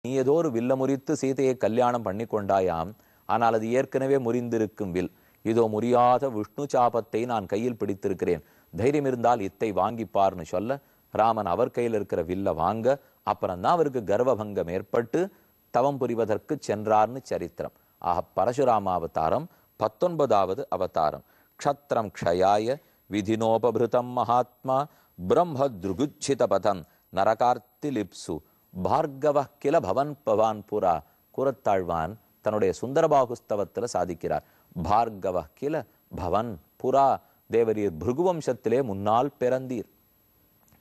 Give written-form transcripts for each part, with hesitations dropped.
நீ ஏதோ ஒரு வில்ல முறித்து சீதையை கல்யாணம் பண்ணி கொண்டாயாம், ஆனால் அது ஏற்கனவே முறிந்திருக்கும் வில். இதோ முறியாத விஷ்ணு சாபத்தை நான் கையில் பிடித்திருக்கிறேன், தைரியம் இருந்தால் இத்தை வாங்கிப்பார்னு சொல்ல ராமன் அவர் கையில் இருக்கிற வில்ல வாங்க, அப்புறம்தான் அவருக்கு கர்வபங்கம் ஏற்பட்டு தவம் புரிவதற்கு சென்றார்னு சரித்திரம். ஆக பரசுராம அவதாரம் 19வது அவதாரம். க்ஷத்ரம் க்ஷயாய விதினோபபிருதம் மகாத்மா பிரம்ம திருகுச்சித பதம் நரகார்த்தி லிப்சு பார்கவ கில பவன் பவான் புரா. கூறத்தாழ்வான் தன்னுடைய சுந்தரபாகுஸ்தவத்தில் சாதிக்கிறார். பார்கவ கில பவன் புரா, தேவரீர் பிருகுவம்சத்திலே முன்னால் பிறந்தீர்.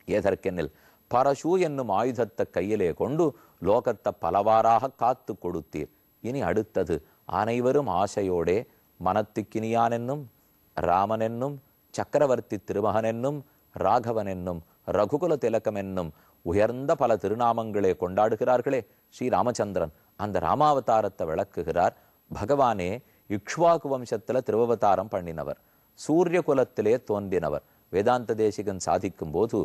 எதற்கெனில் பரசு என்னும் ஆயுதத்தை கையிலே கொண்டு லோகத்தை பலவாறாக காத்து கொடுத்தீர். இனி அடுத்தது அனைவரும் ஆசையோடே மனத்துக்கினியான் என்னும் ராமன் என்னும் சக்கரவர்த்தி திருமகன் என்னும் ராகவன் என்னும் ரகுகுல திலகம் என்னும் உயர்ந்த பல திருநாமங்களே கொண்டாடுகிறார்களே ஸ்ரீ ராமச்சந்திரன். அந்த ராமாவதாரத்தை விளக்குகிறார். பகவானே இக்ஷ்வாகு வம்சத்துல திருவவதாரம் பண்ணினவர், சூரிய குலத்திலே தோன்றினவர். வேதாந்த தேசிகன் சாதிக்கும் போது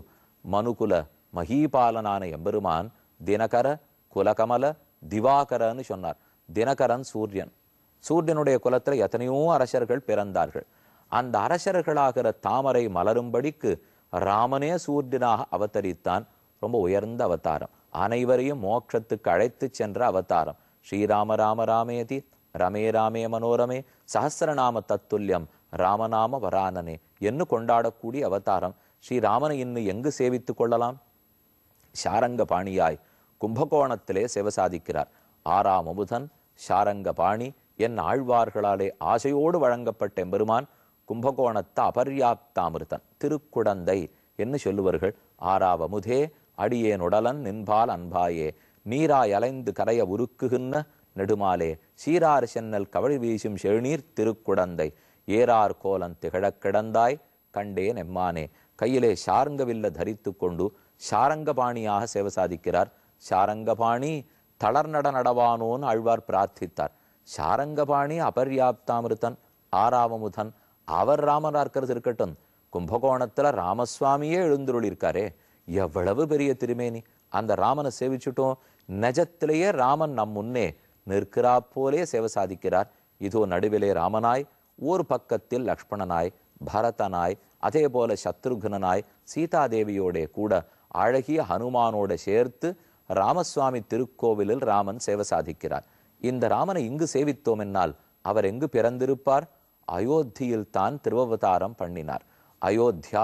மனுகுல மகீபாலனான எம்பெருமான் தினகர குலகமல திவாகரன்னு சொன்னார். தினகரன் சூரியன், சூரியனுடைய குலத்துல எத்தனையோ அரசர்கள் பிறந்தார்கள். அந்த அரசர்களாகிற தாமரை மலரும்படிக்கு ராமனே சூரியனாக அவதரித்தான். ரொம்ப உயர்ந்த அவதாரம், அனைவரையும் மோட்சத்துக்கு அழைத்து சென்ற அவதாரம். ஸ்ரீராம ராம ராமேதி ரமே ராமே மனோரமே சஹசிரநாம தத்துல்யம் ராமநாம வரானனே என்று கொண்டாடக்கூடிய அவதாரம். ஸ்ரீராமனை இன்னும் எங்கு சேவித்துக் கொள்ளலாம்? சாரங்க பாணியாய் கும்பகோணத்திலே சேவை சாதிக்கிறார். 6ஆம் அமுதன் சாரங்க பாணி என் ஆழ்வார்களாலே ஆசையோடு வழங்கப்பட்ட எம்பெருமான் கும்பகோணத்த அபர்யாப்தாமிருதன் திருக்குடந்தை என்று சொல்லுவர்கள். 6ஆம் அமுதே அடியேனுடலன் நின்பால் அன்பாயே நீராய் அலைந்து கரைய உருக்குகின்ற நெடுமாலே சீரார் சென்னல் கவழி வீசும் செழுநீர் திருக்குடந்தை ஏறார் கோலன் திகழக் கிடந்தாய் கண்டேன் எம்மானே. கையிலே சாரங்கவில்ல தரித்து கொண்டு சாரங்கபாணியாக சேவை சாதிக்கிறார். சாரங்கபாணி தளர்நட நடவானோன்னு ஆழ்வார் பிரார்த்தித்தார். சாரங்கபாணி அபர்யாப்தாமிருதன் 6ஆம் அமுதன் அவர் ராமனா இருக்கிறது இருக்கட்டும், கும்பகோணத்துல ராமசுவாமியே எழுந்துருளிருக்காரே, எவ்வளவு பெரிய திருமேனி. அந்த ராமனை சேவிச்சுட்டோம், நெஜத்திலேயே ராமன் நம் முன்னே நிற்கிறா போலே சேவை சாதிக்கிறார். இதோ நடுவிலே ராமனாய், ஒரு பக்கத்தில் லக்ஷ்மணனாய், பரதனாய், அதே போல சத்ருகுணனாய், சீதாதேவியோட கூட அழகிய ஹனுமானோட சேர்த்து ராமசுவாமி திருக்கோவிலில் ராமன் சேவை சாதிக்கிறார். இந்த ராமனை இங்கு சேவித்தோம் என்னால் அவர் எங்கு பிறந்திருப்பார்? அயோத்தியில் தான் திருவவதாரம் பண்ணினார். அயோத்தியா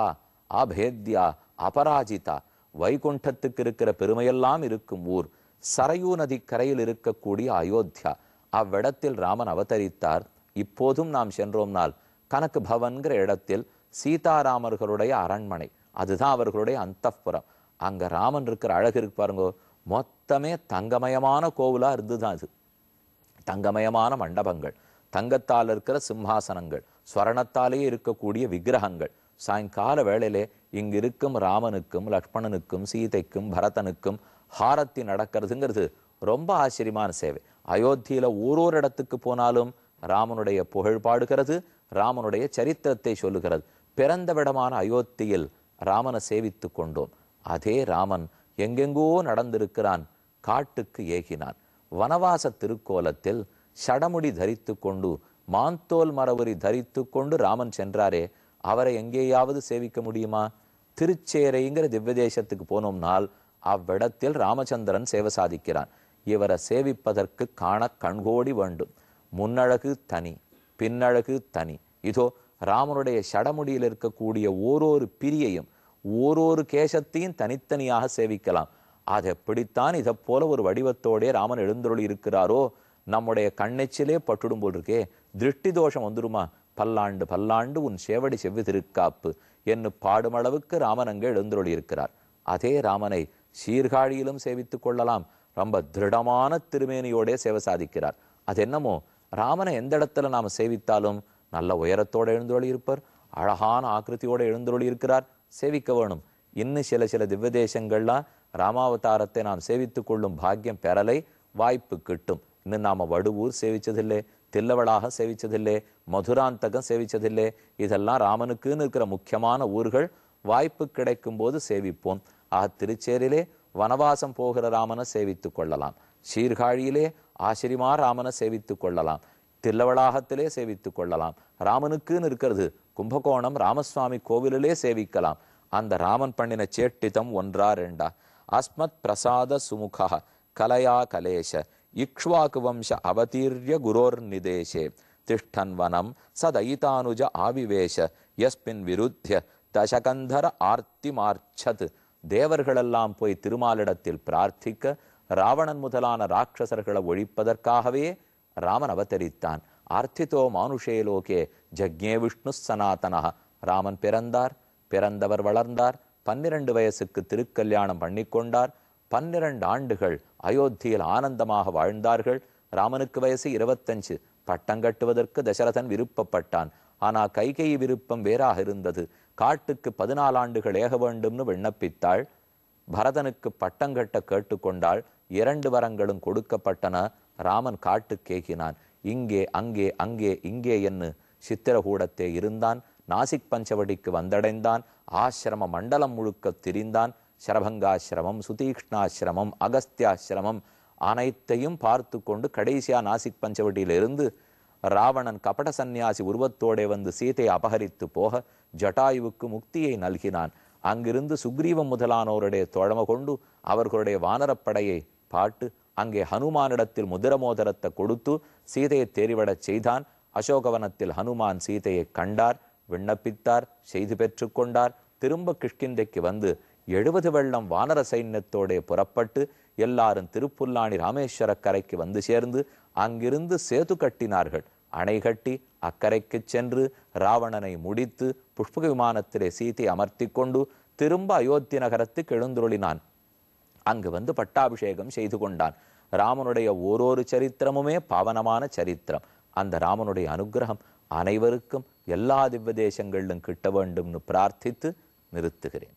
அபேத்யா அபராஜிதா, வைகுண்டத்துக்கு இருக்கிற பெருமையெல்லாம் இருக்கும் ஊர், சரையூ நதி கரையில் இருக்கக்கூடிய அயோத்தியா, அவ்விடத்தில் ராமன் அவதரித்தார். இப்போதும் நாம் சென்றோம்னால் கனக்கு பவன்கிற இடத்தில் சீதாராமர்களுடைய அரண்மனை, அதுதான் அவர்களுடைய அந்தப்புறம். அங்க ராமன் இருக்கிற அழகு இருக்கு பாருங்க, மொத்தமே தங்கமயமான கோவிலா இருந்துதான். அது தங்கமயமான மண்டபங்கள், தங்கத்தால் இருக்கிற சிம்ஹாசனங்கள், ஸ்வரணத்தாலேயே இருக்கக்கூடிய விக்கிரகங்கள். சாயங்கால வேளையிலே இங்கு இருக்கும் ராமனுக்கும் லக்ஷ்மணனுக்கும் சீதைக்கும் பரதனுக்கும் ஹாரத்தி நடக்கிறதுங்கிறது ரொம்ப ஆச்சரியமான சேவை. அயோத்தியில ஓரோரு இடத்துக்கு போனாலும் ராமனுடைய புகழ் பாடுகிறது, ராமனுடைய சரித்திரத்தை சொல்லுகிறது. பிறந்த விடமான அயோத்தியில் ராமனை சேவித்து கொண்டோம். அதே ராமன் எங்கெங்கோ நடந்திருக்கிறான், காட்டுக்கு ஏகினான். வனவாச திருக்கோலத்தில் சடமுடி தரித்து கொண்டு மாந்தோல் மரவரி தரித்து கொண்டு ராமன் சென்றாரே, அவரை எங்கேயாவது சேவிக்க முடியுமா? திருச்சேரைங்கிற திவ்யதேசத்துக்கு போனோம்னால் அவ்விடத்தில் ராமச்சந்திரன் சேவை சாதிக்கிறான். இவரை சேவிப்பதற்கு காண கண்கோடி வேண்டும். முன்னழகு தனி, பின்னழகு தனி. இதோ ராமனுடைய சடமுடியில் இருக்கக்கூடிய ஓரொரு பிரியையும் ஓரொரு கேசத்தையும் தனித்தனியாக சேவிக்கலாம். அது எப்படித்தான் இதை போல ஒரு வடிவத்தோடே ராமன் எழுந்தருளி இருக்கிறாரோ, நம்முடைய கண்ணெச்சிலே பட்டுடும் போல் இருக்கே, திருஷ்டி தோஷம் வந்துருமா? பல்லாண்டு பல்லாண்டு உன் சேவடி செவ்வி திருக்காப்பு என்று பாடுமளவுக்கு ராமன் அங்கே எழுந்தருளி இருக்கிறார். அதே ராமனை சீர்காழியிலும் சேவித்துக் கொள்ளலாம். ரொம்ப திருடமான திருமேனியோடே சேவை சாதிக்கிறார். அது என்னமோ, ராமனை எந்த இடத்துல நாம் சேவித்தாலும் நல்ல உயரத்தோடு எழுந்தருளி இருப்பார், அழகான ஆக்கிருத்தியோடு எழுந்தருளி இருக்கிறார், சேவிக்க வேணும். இன்னும் சில திவ்யதேசங்கள்லாம் ராமாவதாரத்தை நாம் சேவித்து கொள்ளும் பாக்கியம் பெறலை, வாய்ப்பு கிட்டும். இன்னும் நாம வடுவூர் சேவிச்சதில்லை, தில்லவளாக சேவிச்சதில்லை, மதுராந்தகம் சேவிச்சதில்லை. இதெல்லாம் ராமனுக்குன்னு இருக்கிற முக்கியமான ஊர்கள். வாய்ப்பு கிடைக்கும் போது சேவிப்போம். திருச்சேரியிலே வனவாசம் போகிற ராமனை சேவித்து கொள்ளலாம். சீர்காழியிலே ஆச்சரியமா ராமனை சேவித்துக் கொள்ளலாம், தில்லவளாகத்திலே சேவித்துக் கொள்ளலாம். ராமனுக்குன்னு இருக்கிறது கும்பகோணம் ராமசுவாமி கோவிலிலே சேவிக்கலாம். அந்த ராமன் பண்ணின சேட்டிதம் ஒன்றா ரெண்டா? அஸ்மத் பிரசாத சுமுகா கலையா கலேஷ இக்ஷ்வாக்கு வம்ச அவதீர்ய குரோர் நிதேசே திஷ்டன் வனம் சதைதானுஜ ஆவிவேஷ யஸ்மின் விருத்திய தசகந்தர ஆர்த்தி மார்ச்சத். தேவர்களெல்லாம் போய் திருமாலிடத்தில் பிரார்த்திக்க ராவணன் முதலான ராட்சசர்களை ஒழிப்பதற்காகவே ராமன் அவதரித்தான். ஆர்த்திதோ மானுஷே லோகே ஜக்ஞே விஷ்ணு சனாதனா. ராமன் பிறந்தார், பிறந்தவர் வளர்ந்தார், 12 வயசுக்கு திருக்கல்யாணம் பண்ணிக்கொண்டார். 12 ஆண்டுகள் அயோத்தியில் ஆனந்தமாக வாழ்ந்தார்கள். ராமனுக்கு வயசு 25. பட்டம் கட்டுவதற்கு தசரதன் விருப்பப்பட்டான். ஆனா கைகேயி விருப்பம் வேறாக இருந்தது. காட்டுக்கு 14 ஆண்டுகள் ஏக வேண்டும்னு விண்ணப்பித்தாள். பரதனுக்கு பட்டம் கட்ட கேட்டுக்கொண்டாள். 2 வரங்களும் கொடுக்கப்பட்டன. ராமன் காட்டுக்கேகினான். இங்கே அங்கே அங்கே இங்கே என்று சித்திரகூடத்தே இருந்தான். நாசிக் பஞ்சவடிக்கு வந்தடைந்தான். ஆசிரம மண்டலம் முழுக்க திரிந்தான். சரபங்காசிரமம், சுதீக்ஷ்ணாசிரமம், அகஸ்தியாசிரமம் அனைத்தையும் பார்த்து கொண்டு கடைசியா நாசிக் பஞ்சவடியிலிருந்து ராவணன் கபட சந்நியாசி உருவத்தோடே வந்து சீதையை அபகரித்து போக ஜட்டாயுவுக்கு முக்தியை நல்கினான். அங்கிருந்து சுக்ரீவம் முதலானோருடைய தோழமை கொண்டு அவர்களுடைய வானரப்படையை பாட்டு அங்கே ஹனுமானிடத்தில் முதிரமோதரத்தை கொடுத்து சீதையை தேறிவிடச் செய்தான். அசோகவனத்தில் ஹனுமான் சீதையை கண்டார், விண்ணப்பித்தார், செய்து பெற்று கொண்டார். திரும்ப கிஷ்கிந்தைக்கு வந்து 70 வெள்ளம் வானர சைன்யத்தோட புறப்பட்டு எல்லாரும் திருப்புல்லாணி ராமேஸ்வர கரைக்கு வந்து சேர்ந்து அங்கிருந்து சேது கட்டினார்கள். அணை கட்டி அக்கரைக்கு சென்று ராவணனை முடித்து புஷ்பக விமானத்திலே சீதை அமர்த்தி கொண்டு திரும்ப அயோத்தி நகரத்துக்கு எழுந்துருளினான். அங்கு வந்து பட்டாபிஷேகம் செய்து கொண்டான். ராமனுடைய ஓரொரு சரித்திரமுமே பாவனமான சரித்திரம். அந்த ராமனுடைய அனுகிரகம் அனைவருக்கும் எல்லா திவ்ய தேசங்களிலும் கிட்ட வேண்டும்னு பிரார்த்தித்து நிறுத்துகிறேன்.